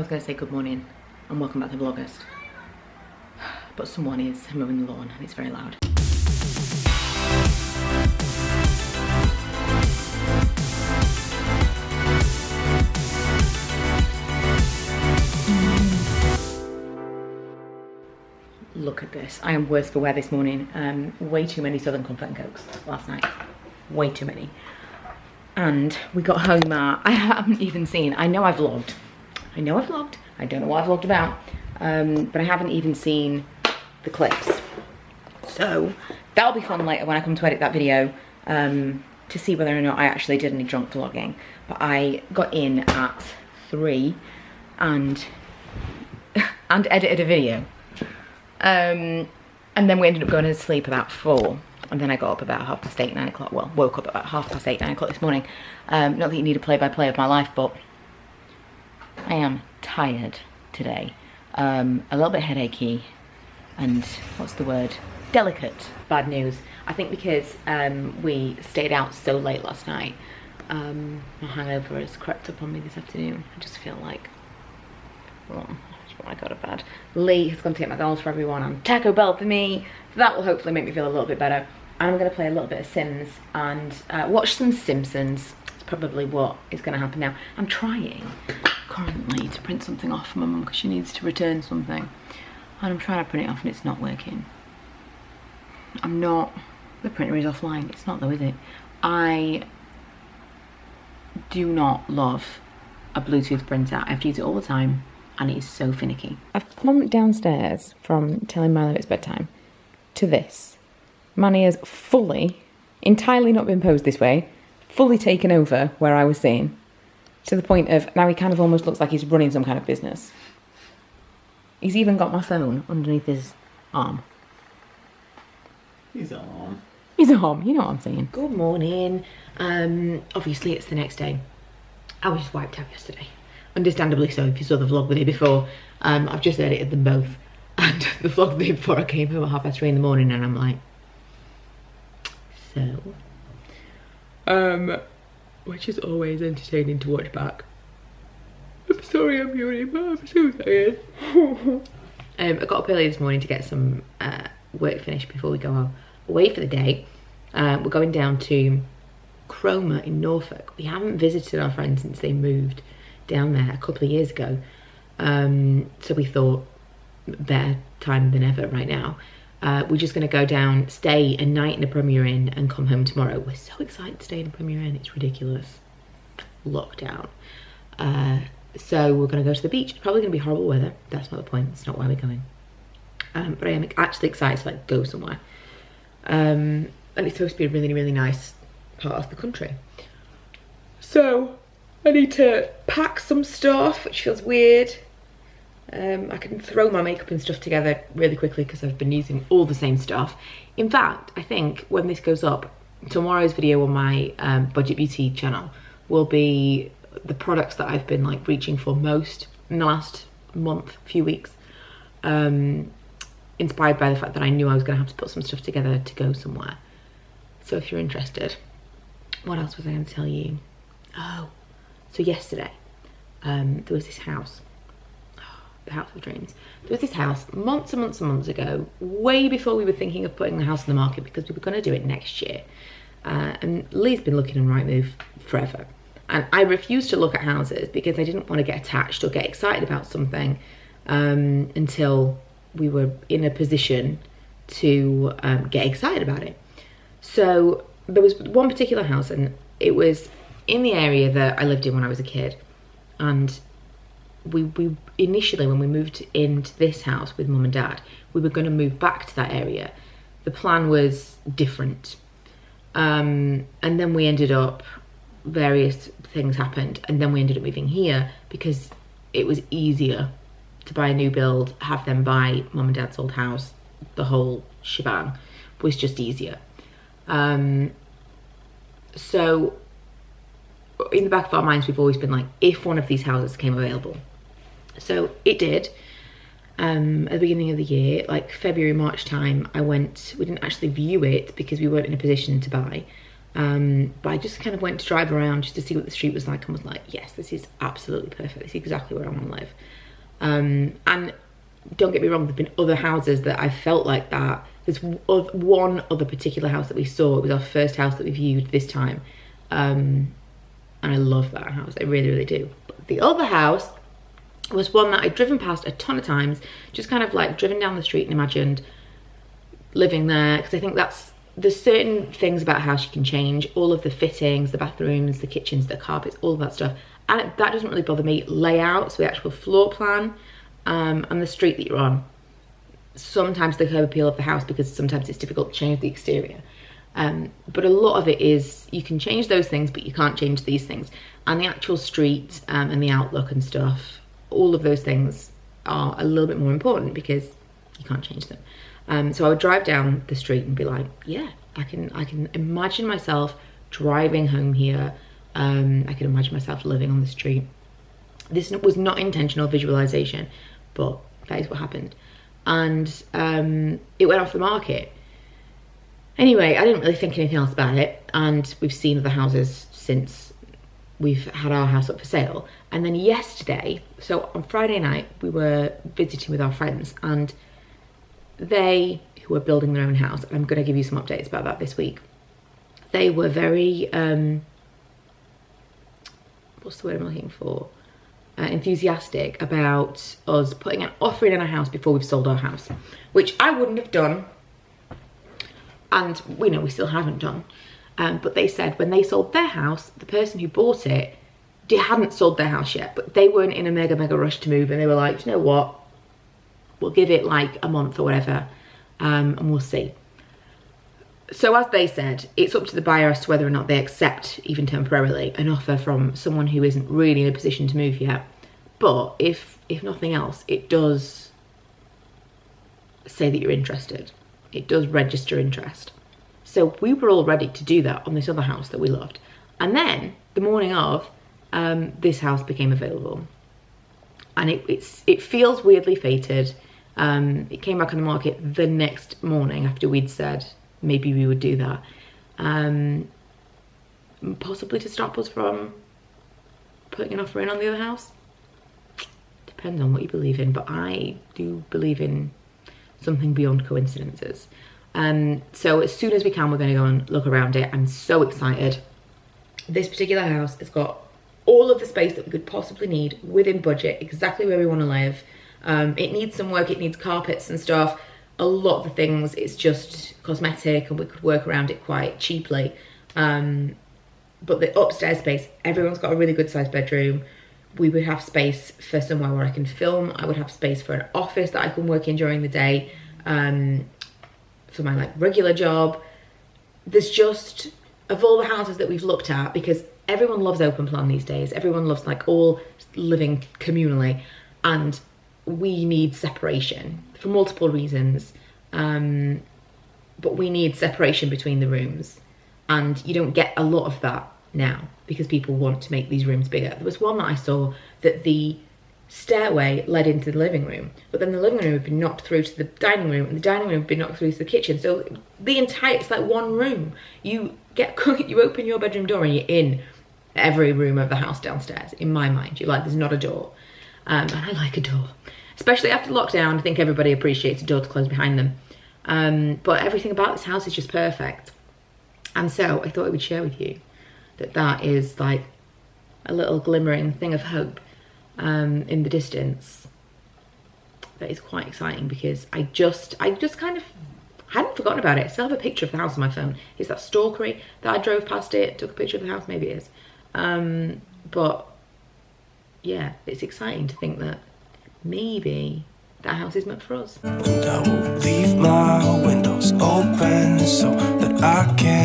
I was going to say good morning and welcome back to Vlogust, but someone is mowing the lawn and it's very loud. Look at this. I am worse for wear this morning. Way too many Southern Comfort and Cokes last night. Way too many. And we got home I haven't even seen, I know I vlogged. I don't know what I vlogged about, but I haven't even seen the clips. So that'll be fun later when I come to edit that video, to see whether or not I actually did any drunk vlogging. But I got in at 3 and edited a video. And then we ended up going to sleep about 4. And then I got up about 8:30, 9 o'clock. Well, woke up about 8:30, 9 o'clock this morning. Not that you need a play-by-play of my life, but I am tired today. A little bit headachy and, what's the word? Delicate. Bad news. I think because we stayed out so late last night, my hangover has crept up on me this afternoon. I just feel like, well, I got to bed. Lee has gone to get McDonald's for everyone and Taco Bell for me. So that will hopefully make me feel a little bit better. And I'm going to play a little bit of Sims and watch some Simpsons. It's probably what is going to happen now. I'm trying currently to print something off for my mum because she needs to return something. And I'm trying to print it off and it's not working. The printer is offline. It's not though, is it? I do not love a Bluetooth printer. I have to use it all the time. And it is so finicky. I've come downstairs from telling Milo it's bedtime to this. Manny has entirely not been posed this way, fully taken over where I was sitting, to the point of now he kind of almost looks like he's running some kind of business. He's even got my phone underneath his arm. His arm. His arm, you know what I'm saying. Good morning. Obviously it's the next day. I was just wiped out yesterday. Understandably so, if you saw the vlog the day before. I've just edited them both. And the vlog the day before, I came home at 3:30 in the morning and I'm like, so. Which is always entertaining to watch back. I'm sorry I'm yawning, but I'm so tired. I got up early this morning to get some work finished before we go away for the day. We're going down to Cromer in Norfolk. We haven't visited our friends since they moved down there a couple of years ago, so we thought better time than ever right now. We're just going to go down, stay a night in the Premier Inn and come home tomorrow. We're so excited to stay in the Premier Inn, it's ridiculous. Lockdown. So we're going to go to the beach. It's probably going to be horrible weather. That's not the point, it's not why we're going. But I am actually excited to like go somewhere. And it's supposed to be a really, really nice part of the country. So I need to pack some stuff, which feels weird. I can throw my makeup and stuff together really quickly because I've been using all the same stuff. In fact, I think when this goes up, tomorrow's video on my Budget Beauty channel will be the products that I've been like reaching for most in the last few weeks. Inspired by the fact that I knew I was going to have to put some stuff together to go somewhere. So if you're interested, what else was I going to tell you? Oh. So yesterday, there was this house, the house of dreams. There was this house months and months and months ago, way before we were thinking of putting the house on the market because we were going to do it next year. And Lee's been looking on Rightmove forever. And I refused to look at houses because I didn't want to get attached or get excited about something until we were in a position to get excited about it. So there was one particular house and it was in the area that I lived in when I was a kid, and we initially, when we moved into this house with mum and dad, we were going to move back to that area. The plan was different, and then we ended up, various things happened, and then we ended up moving here because it was easier to buy a new build, have them buy mum and dad's old house. The whole shebang was just easier. So in the back of our minds, we've always been like, if one of these houses came available. So it did. At the beginning of the year, like February, March time, we didn't actually view it because we weren't in a position to buy. But I just kind of went to drive around just to see what the street was like and was like, yes, this is absolutely perfect. This is exactly where I want to live. And don't get me wrong, there've been other houses that I felt like that. There's one other particular house that we saw. It was our first house that we viewed this time. And I love that house. I really, really do. But the other house was one that I'd driven past a ton of times, just kind of like driven down the street and imagined living there, because I think there's certain things about a house you can change. All of the fittings, the bathrooms, the kitchens, the carpets, all of that stuff. And that doesn't really bother me. Layout, so the actual floor plan, and the street that you're on. Sometimes the curb appeal of the house, because sometimes it's difficult to change the exterior. But a lot of it is, you can change those things, but you can't change these things. And the actual street and the outlook and stuff, all of those things are a little bit more important because you can't change them. So I would drive down the street and be like, yeah, I can imagine myself driving home here. I can imagine myself living on the street. This was not intentional visualization, but that is what happened. And it went off the market. Anyway, I didn't really think anything else about it, and we've seen other houses since we've had our house up for sale. And then yesterday, so on Friday night, we were visiting with our friends, and they, who are building their own house, I'm going to give you some updates about that this week. They were very, what's the word I'm looking for? Enthusiastic about us putting an offer in on our house before we've sold our house, which I wouldn't have done. And we know we still haven't done. But they said when they sold their house, the person who bought it, they hadn't sold their house yet, but they weren't in a mega rush to move. And they were like, you know what? We'll give it like a month or whatever, and we'll see. So as they said, it's up to the buyer as to whether or not they accept, even temporarily, an offer from someone who isn't really in a position to move yet. But if nothing else, it does say that you're interested. It does register interest. So we were all ready to do that on this other house that we loved. And then the morning of, this house became available. And it feels weirdly fated. It came back on the market the next morning after we'd said maybe we would do that. Possibly to stop us from putting an offer in on the other house. Depends on what you believe in, but I do believe in something beyond coincidences. So as soon as we can, we're going to go and look around it. I'm so excited. This particular house has got all of the space that we could possibly need within budget, exactly where we want to live. It needs some work, it needs carpets and stuff. A lot of the things, it's just cosmetic and we could work around it quite cheaply. But the upstairs space, everyone's got a really good sized bedroom. We would have space for somewhere where I can film. I would have space for an office that I can work in during the day, for my like regular job. There's just, of all the houses that we've looked at, because everyone loves open plan these days. Everyone loves like all living communally, and we need separation for multiple reasons. But we need separation between the rooms, and you don't get a lot of that now because people want to make these rooms bigger. There was one that I saw that the stairway led into the living room, but then the living room had been knocked through to the dining room, and the dining room had been knocked through to the kitchen. So the entire, it's like one room. You open your bedroom door and you're in every room of the house downstairs. In my mind, you're like, there's not a door. And I like a door, especially after lockdown. I think everybody appreciates a door to close behind them. But everything about this house is just perfect. And so I thought I would share with you that is like a little glimmering thing of hope in the distance. That is quite exciting, because I just kind of hadn't forgotten about it. I still have a picture of the house on my phone. It's that stalkery that I drove past it, took a picture of the house, maybe it is. But yeah, it's exciting to think that maybe that house is meant for us. And I will leave my windows open so that I can